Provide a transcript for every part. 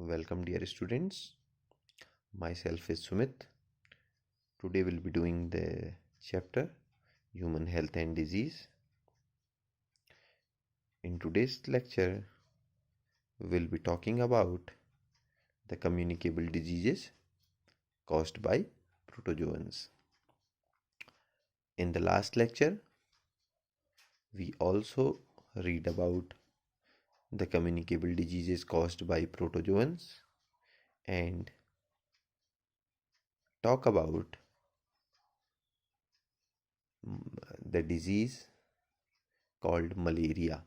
Welcome, dear students. Myself is Sumit. Today we'll be doing the chapter Human Health and Disease. In today's lecture, we'll be talking about the communicable diseases caused by protozoans. In the last lecture, we also read about the communicable diseases caused by protozoans and talk about the disease called malaria.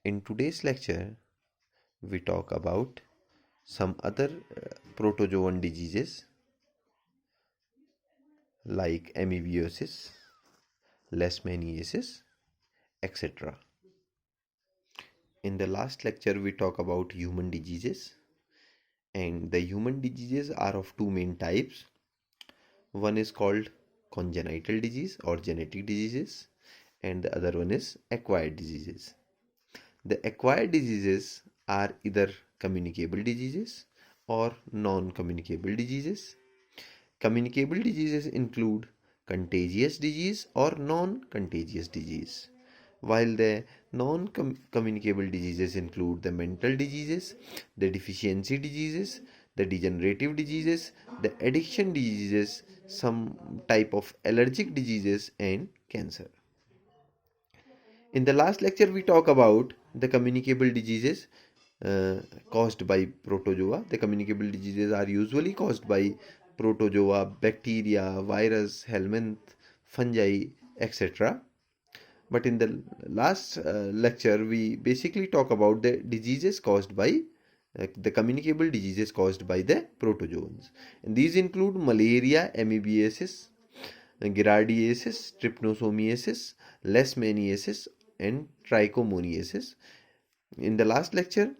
In today's lecture, we talk about some other protozoan diseases like amoebiasis, leishmaniasis, etc. In the last lecture, we talk about human diseases, and the human diseases are of two main types. One is called congenital disease or genetic diseases, and the other one is acquired diseases. The acquired diseases are either communicable diseases or non-communicable diseases. Communicable diseases include contagious disease or non-contagious disease, while the non-communicable diseases include the mental diseases, the deficiency diseases, the degenerative diseases, the addiction diseases, some type of allergic diseases, and cancer. In the last lecture, we talk about the communicable diseases caused by protozoa. The communicable diseases are usually caused by protozoa, bacteria, virus, helminth, fungi, etc. But in the last lecture, we basically talk about the diseases caused by the communicable diseases caused by the protozoans. And these include malaria, amoebiasis, giardiasis, trypanosomiasis, leishmaniasis, and trichomoniasis. In the last lecture,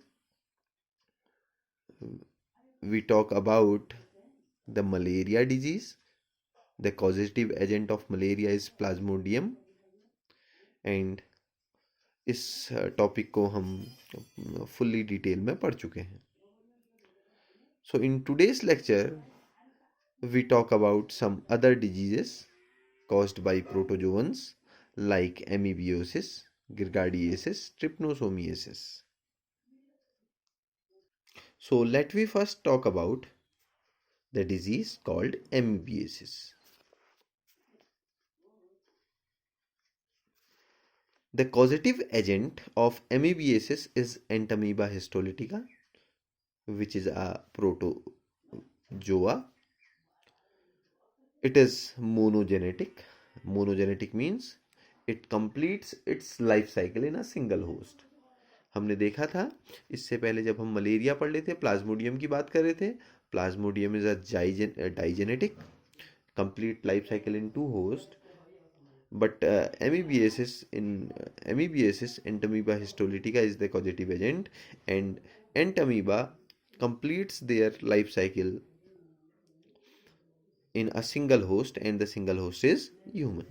we talk about the malaria disease. The causative agent of malaria is plasmodium, and इस topic को हम fully detail में पढ़ चुके हैं. So in today's lecture, we talk about some other diseases caused by protozoans like amoebiasis, giardiasis, trypanosomiasis. So let me first talk about the disease called amoebiasis. The causative agent of amoebiasis is Entamoeba histolytica, which is a protozoa. It is monogenetic. Monogenetic means it completes its life cycle in a single host. हमने देखा था इससे पहले जब हम malaria पढ़ रहे थे, प्लाज्मोडियम की बात कर रहे थे. Plasmodium is a digenetic, complete life cycle in two hosts. But amoebiasis, Entamoeba histolytica is the causative agent, and Entamoeba completes their life cycle in a single host, and the single host is human.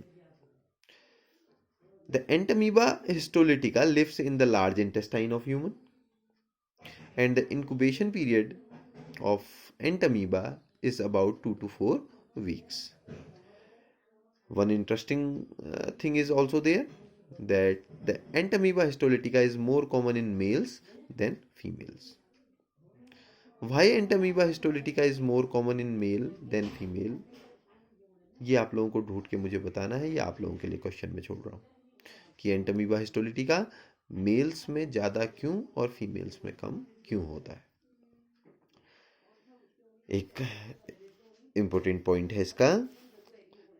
The Entamoeba histolytica lives in the large intestine of human, and the incubation period of Entamoeba is about 2 to 4 weeks. One interesting thing is also there, that the Entamoeba histolytica is more common in males than females. Why Entamoeba histolytica is more common in male than female? ये आप लोगों को ढूंढ के मुझे बताना है, ये आप लोगों के लिए क्वेश्चन में छोड़ रहा हूँ कि एंटामीबा हिस्टोलिटिका मेल्स में ज़्यादा क्यों और फीमेल्स में कम क्यों होता है. एक इम्पोर्टेंट पॉइंट है इसका.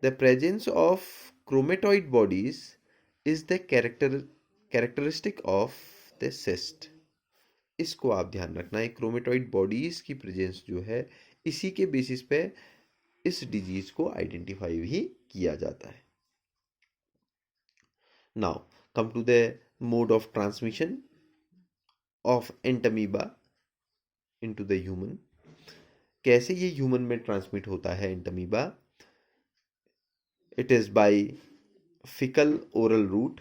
The presence of chromatoid bodies is the characteristic of the cyst. इसको आप ध्यान रखना है, क्रोमेटॉइड बॉडीज की प्रेजेंस जो है इसी के बेसिस पे इस डिजीज को आइडेंटिफाई भी किया जाता है. Now come to the mode of transmission of Entamoeba into the human. कैसे ये ह्यूमन में ट्रांसमिट होता है Entamoeba? It is by faecal oral route.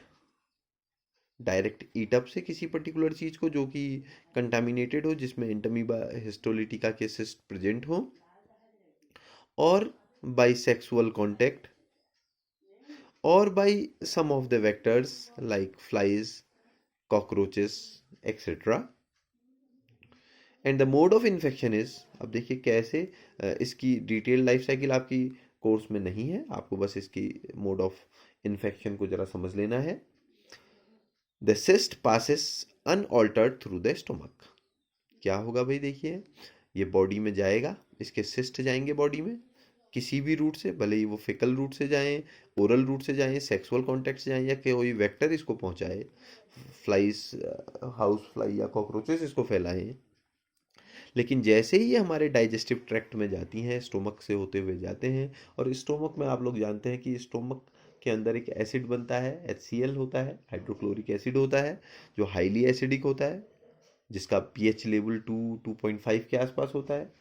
Direct eat up से किसी पर्टिकुलर चीज़ को जो कि कंटामिनेटेड हो, जिसमें एंटमीबा हिस्टोलिटिका के सिस्ट प्रेजेंट हो, और by sexual contact, or by some of the vectors like flies, cockroaches, etc. And the mode of infection is, अब देखिए कैसे, इसकी डिटेल लाइफ साइकिल आपकी कोर्स में नहीं है, आपको बस इसकी मोड ऑफ इन्फेक्शन को जरा समझ लेना है। The cyst passes unaltered through the stomach. क्या होगा भाई, देखिए ये बॉडी में जाएगा, इसके सिस्ट जाएंगे बॉडी में किसी भी रूट से, भले ही वो फिकल रूट से जाएं, ओरल रूट से जाएं, सेक्सुअल कॉन्टैक्ट से जाएं, या कोई वेक्टर इसको पहुंचाए, फ्लाइज, हाउस फ्लाई या कॉकरोचेस इसको फैलाएं। लेकिन जैसे ही ये हमारे डाइजेस्टिव ट्रैक्ट में जाती हैं, स्टोमक से होते हुए जाते हैं, और स्टोमक में आप लोग जानते हैं कि स्टोमक के अंदर एक एसिड बनता है, HCl होता है, हाइड्रोक्लोरिक एसिड होता है, जो हाईली एसिडिक होता है, जिसका पीएच लेवल 2.5 के आसपास होता है,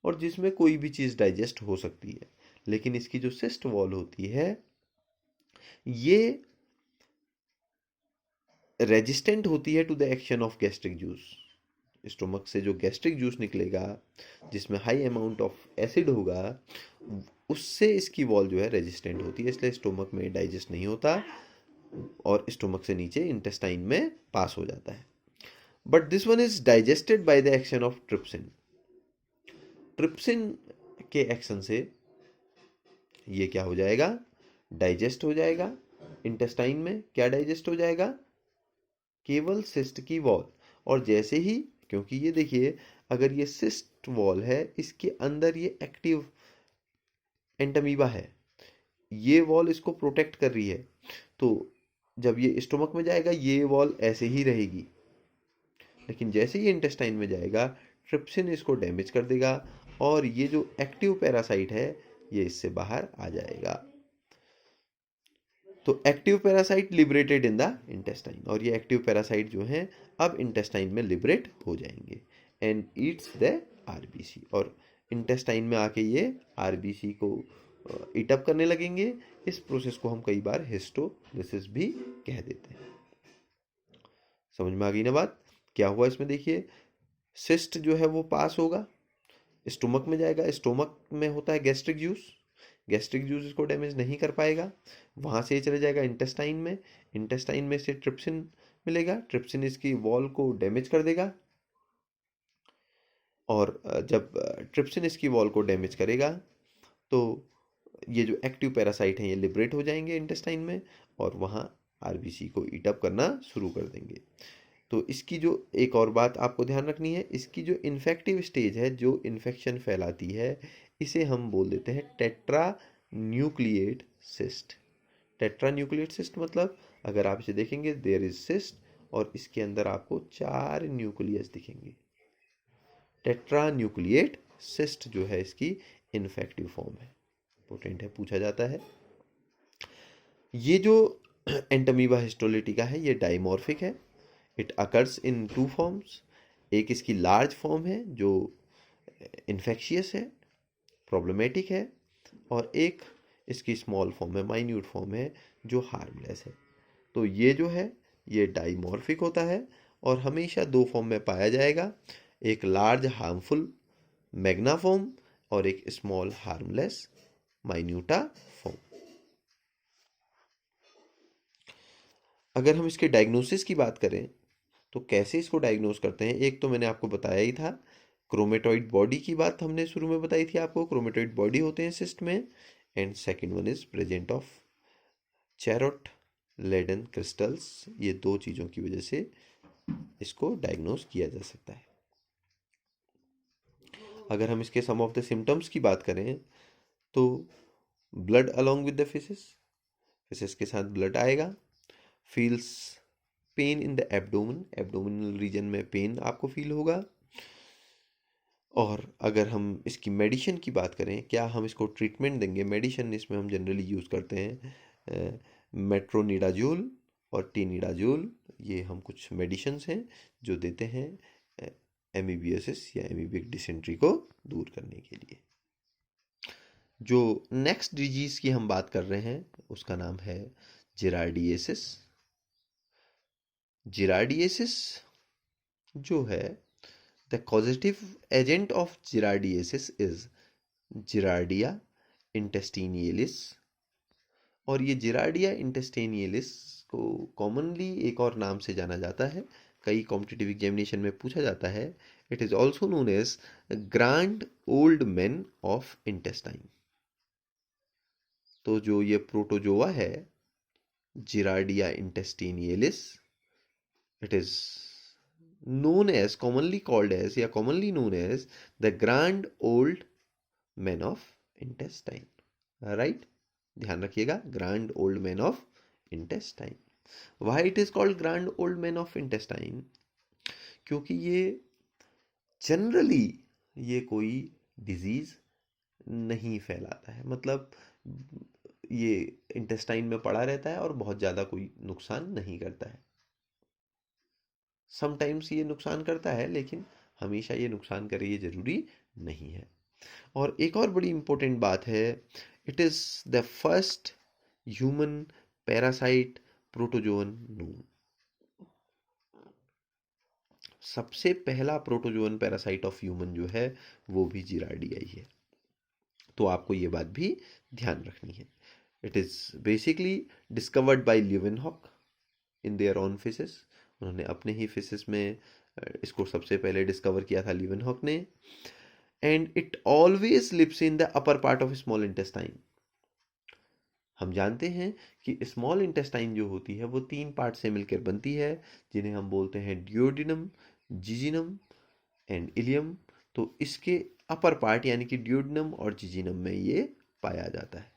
और जिसमें कोई भी चीज़ डाइजेस्ट हो सकती है। लेकिन इसकी जो सिस्ट वॉल होती है, ये रेजिस्टेंट होती है to the action of gastric juice. Stomach से जो गैस्ट्रिक जूस निकलेगा, जिसमें हाई अमाउंट ऑफ एसिड होगा, उससे इसकी वॉल जो है रेजिस्टेंट होती है, इसलिए स्टोमक में डाइजेस्ट नहीं होता और स्टोमक से नीचे इंटेस्टाइन में पास हो जाता है। But this one is digested by the action of trypsin. Trypsin के एक्शन से ये क्या हो जाएगा, डाइजेस्ट हो जाएगा। इंटेस्टाइन में क्या डाइजेस्ट हो जाएगा, केवल सिस्ट की वॉल। और जैसे ही, क्योंकि ये देखिए, अगर ये सिस्ट वॉल है, इसके अंदर ये एक्टिव एंटमीबा है, ये वॉल इसको प्रोटेक्ट कर रही है, तो जब ये स्टोमक में जाएगा ये वॉल ऐसे ही रहेगी। लेकिन जैसे ही इंटेस्टाइन में जाएगा, ट्रिप्सिन इसको डैमेज कर देगा, और ये जो एक्टिव पैरासाइट है ये इससे बाहर आ जाएगा। तो active parasite liberated in the intestine, और ये एक्टिव पैरासाइट जो हैं अब इंटेस्टाइन में लिबरेट हो जाएंगे एंड ईट्स द आरबीसी, और इंटेस्टाइन में आके ये आरबीसी को ईटअप करने लगेंगे। इस प्रोसेस को हम कई बार हिस्टोलिसिस भी कह देते हैं। समझ में आ गई ना बात, क्या हुआ इसमें, देखिए सिस्ट जो है वो पास होगा, स्टोमक में जाएगा, स्टोमक में होता है गैस्ट्रिक जूस, गैस्ट्रिक जूस इसको डैमेज नहीं कर पाएगा, वहाँ से ये चले जाएगा इंटेस्टाइन में, इंटेस्टाइन में से ट्रिप्सिन मिलेगा, ट्रिप्सिन इसकी वॉल को डैमेज कर देगा, और जब ट्रिप्सिन इसकी वॉल को डैमेज करेगा तो ये जो एक्टिव पैरासाइट हैं ये लिबरेट हो जाएंगे इंटेस्टाइन में, और वहाँ आरबीसी को ईटअप करना शुरू कर देंगे। तो इसकी जो एक और बात आपको ध्यान रखनी है, इसकी जो इन्फेक्टिव स्टेज है, जो इन्फेक्शन फैलाती है, इसे हम बोल देते हैं tetra nucleate cyst. Tetra nucleate cyst मतलब, अगर आप इसे देखेंगे, देयर इज सिस्ट, और इसके अंदर आपको 4 न्यूक्लियस दिखेंगे। टेट्रा न्यूक्लिएट सिस्ट जो है इसकी इन्फेक्टिव फॉर्म है, पोटेंट है, पूछा जाता है। ये जो एंटमीबा हिस्टोलिटिका है ये डाइमॉर्फिक है, इट अकर्स इन 2 फॉर्म्स। एक इसकी लार्ज फॉर्म है जो इन्फेक्शियस है, प्रॉब्लमेटिक है, और एक इसकी स्मॉल फॉर्म है, माइन्यूट फॉर्म है, जो हार्मलेस है। तो ये जो है ये डाइमॉर्फिक होता है और हमेशा 2 फॉर्म में पाया जाएगा, एक लार्ज हार्मफुल मैग्ना फॉर्म और एक स्मॉल हार्मलेस माइन्यूटा फॉर्म। अगर हम इसके डायग्नोसिस की बात करें तो कैसे इसको डायग्नोस करते हैं, एक तो मैंने आपको बताया ही था, क्रोमेटॉइड बॉडी की बात हमने शुरू में बताई थी आपको, क्रोमेटॉइड बॉडी होते हैं सिस्ट में, and second one is present of Charcot Leyden crystals. ये 2 चीज़ों की वजह से इसको डायग्नोस किया जा सकता है। अगर हम इसके सम ऑफ द सिम्टम्स की बात करें तो blood along with the faeces, faeces के साथ ब्लड आएगा, feels pain in the abdomen, abdominal region में पेन आपको फील होगा। और अगर हम इसकी मेडिसिन की बात करें, क्या हम इसको ट्रीटमेंट देंगे, मेडिसिन इसमें हम जनरली यूज़ करते हैं मेट्रोनिडाजोल और टीनिडाजोल, ये हम कुछ मेडिसिन्स हैं जो देते हैं एमीबियासिस या एमीबिक डिसेंट्री को दूर करने के लिए। जो नेक्स्ट डिजीज़ की हम बात कर रहे हैं उसका नाम है जिरार्डिएसिस। जिराडिएसिस जो है, the causative agent of giardiasis is Giardia intestinalis. और ये जिरार्डिया इंटेस्टिनियलिस को कॉमनली एक और नाम से जाना जाता है, कई कॉम्पिटिटिव एग्जामिनेशन में पूछा जाता है। It is also known as grand old man of intestine. तो जो ये प्रोटोजोआ है जिरार्डिया इंटेस्टिनियलिस, it is known as, commonly called as या commonly known as the grand old man of intestine, right? ध्यान रखिएगा, grand old man of intestine. Why it is called grand old man of intestine? क्योंकि ये generally ये कोई disease नहीं फैलाता है, मतलब ये इंटेस्टाइन में पड़ा रहता है और बहुत ज़्यादा कोई नुकसान नहीं करता है। समटाइम्स ये नुकसान करता है, लेकिन हमेशा ये नुकसान करे ये ज़रूरी नहीं है। और एक और बड़ी इंपॉर्टेंट बात है, it is the first human parasite protozoan known. सबसे पहला प्रोटोजोन पैरासाइट ऑफ ह्यूमन जो है वो भी जिरार्डिया ही है। तो आपको ये बात भी ध्यान रखनी है। It is basically discovered by Leeuwenhoek in their on fishes. उन्होंने अपने ही फिशेस में इसको सबसे पहले डिस्कवर किया था ल्यूवेनहॉक ने। And it always lives in the upper part of small intestine. हम जानते हैं कि स्मॉल इंटेस्टाइन जो होती है वो 3 पार्ट से मिलकर बनती है, जिन्हें हम बोलते हैं ड्यूोडेनम, जिजिनम एंड इलियम। तो इसके अपर पार्ट यानी कि ड्यूोडेनम और जिजिनम में ये पाया जाता है।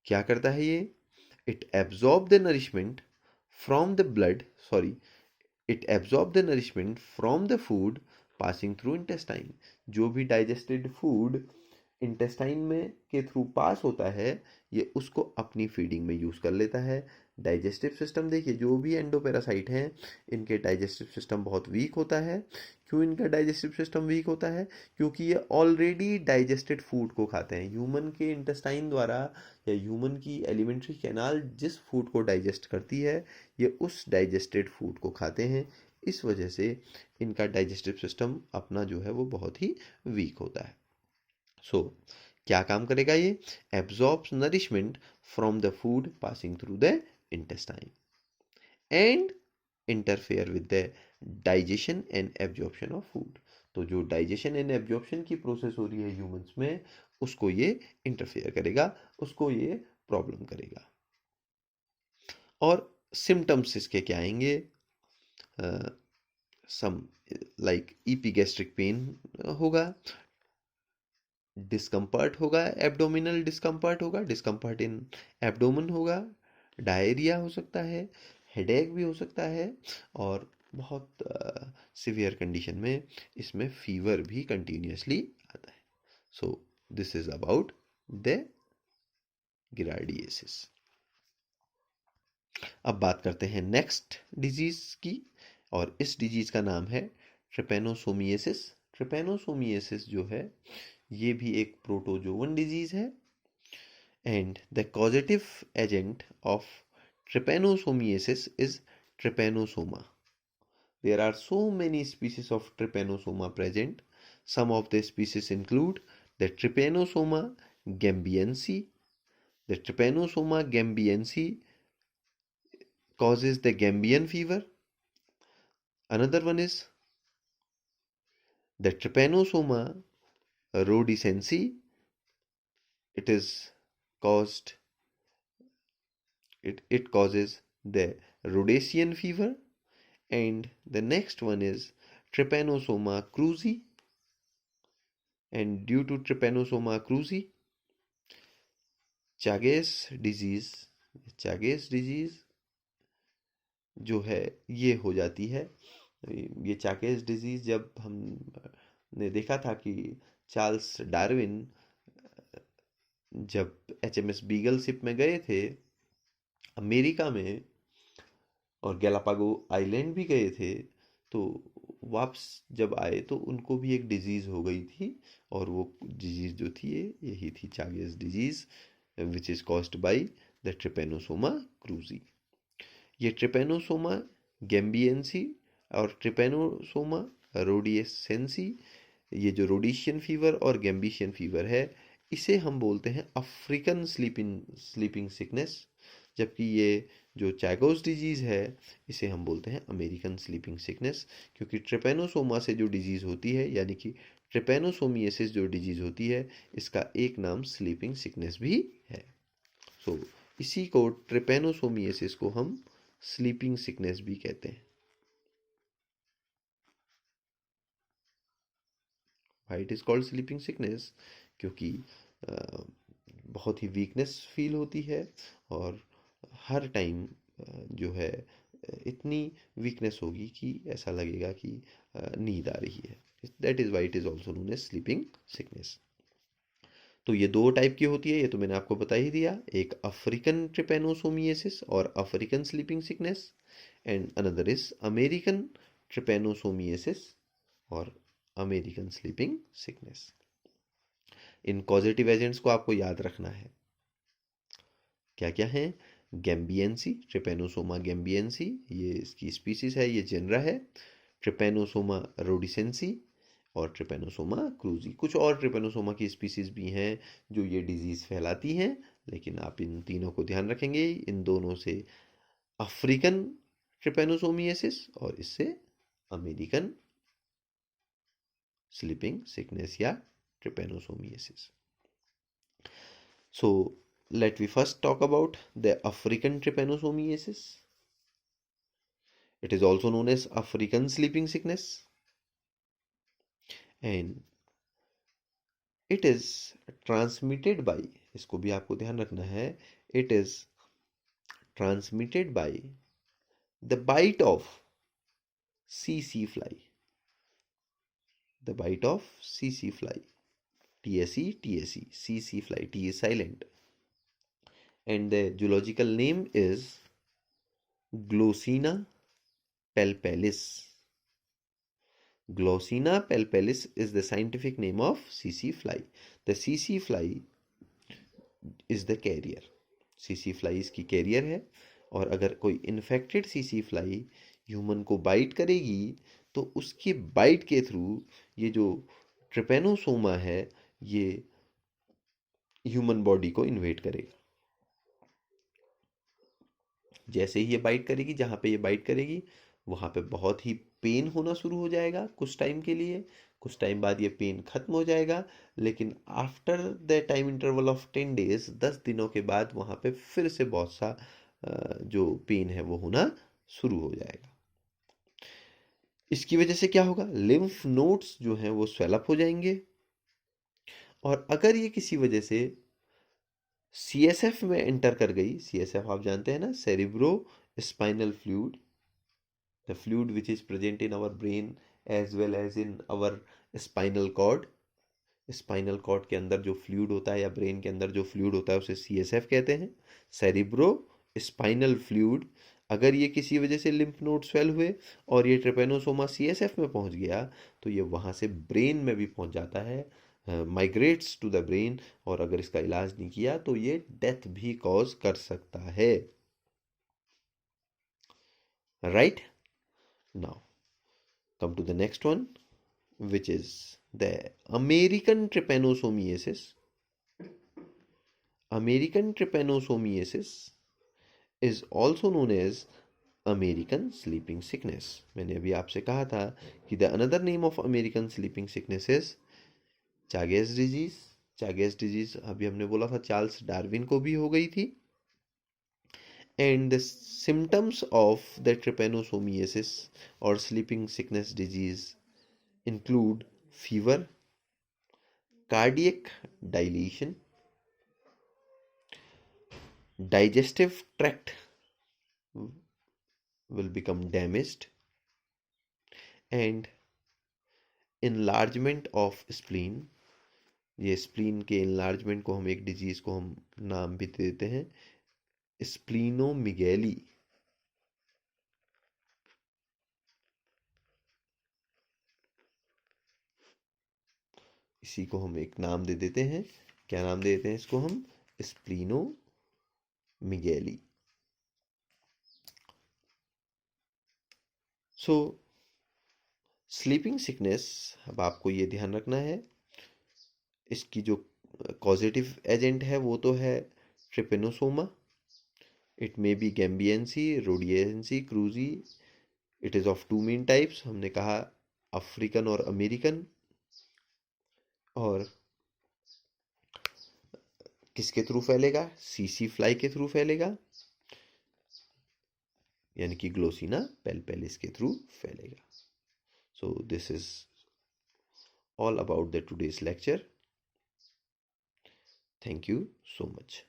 क्या करता है ये? It absorb the nourishment from the blood, sorry, it absorb the nourishment from the food passing through intestine. जो भी डाइजेस्टेड फूड इंटेस्टाइन में के थ्रू पास होता है ये उसको अपनी फीडिंग में यूज़ कर लेता है। डाइजेस्टिव सिस्टम देखिए, जो भी एंडोपैरासाइट हैं इनके डाइजेस्टिव सिस्टम बहुत वीक होता है। क्यों इनका डाइजेस्टिव सिस्टम वीक होता है? क्योंकि ये ऑलरेडी डाइजेस्टेड फूड को खाते हैं। ह्यूमन के इंटेस्टाइन द्वारा या ह्यूमन की एलिमेंट्री कैनाल जिस फूड को डाइजेस्ट करती है ये उस डाइजेस्टेड फूड को खाते हैं। इस वजह से इनका डाइजेस्टिव सिस्टम अपना जो है वो बहुत ही वीक होता है। सो क्या काम करेगा ये? Absorbs nourishment from the food passing through the intestine and interfere with the digestion and absorption of food. तो जो डाइजेशन एंड एब्जॉर्प्शन की प्रोसेस हो रही है ह्यूमंस में उसको ये इंटरफेयर करेगा, उसको ये प्रॉब्लम करेगा। और सिम्टम्स इसके क्या आएंगे? सम लाइक ईपीगैस्ट्रिक पेन होगा, डिस्कम्फर्ट होगा, एब्डोमिनल डिस्कम्फर्ट होगा, डिस्कम्फर्ट इन एब्डोमेन होगा, डायरिया हो सकता है, हेडेक भी हो सकता है, और बहुत सिवियर कंडीशन में इसमें फीवर भी कंटिन्यूसली आता है। So this is about the giardiasis. अब बात करते हैं नेक्स्ट डिजीज की, और इस डिजीज का नाम है ट्रिपेनोसोमिएसिस। ट्रिपेनोसोमिएसिस जो है ये भी एक प्रोटोजोवन डिजीज है। And the causative agent of trypanosomiasis is trypanosoma. There are so many species of trypanosoma present. Some of the species include the Trypanosoma gambiense. The Trypanosoma gambiense causes the Gambian fever. Another one is the Trypanosoma rhodesiense. It is caused it causes the Rhodesian fever. And the next one is Trypanosoma cruzi. And due to Trypanosoma cruzi, Chagas disease जो है ये हो जाती है। ये चागेस disease जब हमने देखा था कि चार्ल्स डार्विन जब HMS बीगल शिप में गए थे अमेरिका में और गैलापागो आइलैंड भी गए थे, तो वापस जब आए तो उनको भी एक डिजीज़ हो गई थी, और वो डिजीज़ जो थी यही थी Chagas disease, which is caused by the Trypanosoma cruzi. ये ट्रिपेनोसोमा गैम्बियंसी और ट्रिपेनोसोमा रोडियसेंसी, ये जो रोडिशियन फीवर और गैम्बिशियन फीवर है, इसे हम बोलते हैं अफ्रीकन स्लीपिंग सिकनेस, जबकि ये जो चैगोस डिजीज़ है इसे हम बोलते हैं अमेरिकन स्लीपिंग सिकनेस, क्योंकि ट्रिपेनोसोमा से जो डिजीज़ होती है, यानी कि ट्रिपेनोसोमियासिस जो डिजीज़ होती है, इसका एक नाम स्लीपिंग सिकनेस भी है। सो इसी को ट्रिपेनोसोमियासिस को हम स्लीपिंग सिकनेस भी कहते हैं। Y it is called sleeping sickness? क्योंकि अ, बहुत ही वीकनेस फील होती है और हर टाइम जो है इतनी वीकनेस होगी कि ऐसा लगेगा कि नींद आ रही है। That is why it is also known as sleeping sickness. तो ये दो टाइप की होती है, ये तो मैंने आपको बता ही दिया, एक अफ्रीकन ट्रिपेनोसोमियासिस और African sleeping sickness, and another is American trypanosomiasis और अमेरिकन स्लीपिंग सिकनेस। इन कॉजेटिव एजेंट्स को आपको याद रखना है। क्या क्या है? गैम्बियंसी, ट्रिपेनोसोमा गैम्बियंसी, ये इसकी स्पीसीज है, ये जेनरा है। ट्रिपेनोसोमा रोडिसेंसी और ट्रिपेनोसोमा क्रूजी। कुछ और ट्रिपेनोसोमा की स्पीसीज भी हैं जो ये डिजीज़ फैलाती हैं, लेकिन आप इन तीनों को ध्यान रखेंगे। इन दोनों से अफ्रीकन ट्रिपेनोसोमियासिस और इससे अमेरिकन स्लीपिंग सिकनेस या ट्रिपेनोसोमियासिस। So let we first talk about the African trypanosomiasis. It is also known as African sleeping sickness, and it is transmitted by, इसको भी आपको ध्यान रखना है, it is transmitted by the bite of CC fly, the bite of CC fly, TSE, TSE, CC fly, T is silent, and the zoological name is Glossina palpalis. Glossina palpalis is the scientific name of CC fly. The CC fly is the carrier. CC fly इसकी career है, और अगर कोई infected CC fly human को bite करेगी तो उसके bite के थ्रू ये जो ट्रिपेनोसोमा है ये ह्यूमन बॉडी को इन्वेड करेगा। जैसे ही ये बाइट करेगी, जहाँ पे ये बाइट करेगी वहाँ पे बहुत ही पेन होना शुरू हो जाएगा कुछ टाइम के लिए। कुछ टाइम बाद ये पेन खत्म हो जाएगा, लेकिन after the time interval of 10 days, 10 दिनों के बाद वहाँ पे फिर से बहुत सा जो पेन है वो होना शुरू हो जाएगा। इसकी वजह से क्या होगा? लिम्फ नोड्स जो हैं वो स्वेलअप हो जाएंगे, और अगर ये किसी वजह से CSF में एंटर कर गई, CSF आप जानते हैं ना, cerebro spinal fluid, the fluid which is present in our brain as well as in our spinal cord. Spinal cord के अंदर जो फ्लूइड होता है या ब्रेन के अंदर जो फ्लूइड होता है उसे CSF कहते हैं, सेरिब्रो स्पाइनल फ्लूइड। अगर ये किसी वजह से लिम्फ नोड स्वेल हुए और ये ट्रिपेनोसोमा CSF में पहुंच गया तो ये वहां से ब्रेन में भी पहुंच जाता है, माइग्रेट्स टू द ब्रेन, और अगर इसका इलाज नहीं किया तो ये डेथ भी कॉज कर सकता है। Right, now come to the next one, which is the American trypanosomiasis. American trypanosomiasis is also known as American sleeping sickness. मैंने अभी आपसे कहा था कि the another name of American sleeping sickness is Chagas disease. Chagas disease अभी हमने बोला था चार्ल्स डार्विन को भी हो गई थी। And the symptoms of the trypanosomiasis or sleeping sickness disease include fever, cardiac dilation, digestive tract will become damaged, and enlargement of spleen. ये स्प्लीन के enlargement को हम एक डिजीज को हम नाम भी देते हैं स्प्लीनोमिगेली। इसी को हम एक नाम दे देते हैं, क्या नाम दे देते हैं इसको हम? स्प्लीनोमिगेली। सो स्लीपिंग सिकनेस, अब आपको ये ध्यान रखना है, इसकी जो कॉजेटिव एजेंट है वो तो है Trypanosoma, it may be gambiense, rhodesiense, cruzi. It is of two main types, हमने कहा अफ्रीकन और अमेरिकन। और किसके थ्रू फैलेगा? सीसी फ्लाई के थ्रू फैलेगा, यानी कि ग्लोसिना पेलपेलिस के थ्रू फैलेगा। सो this is all about the today's lecture. Thank you so much.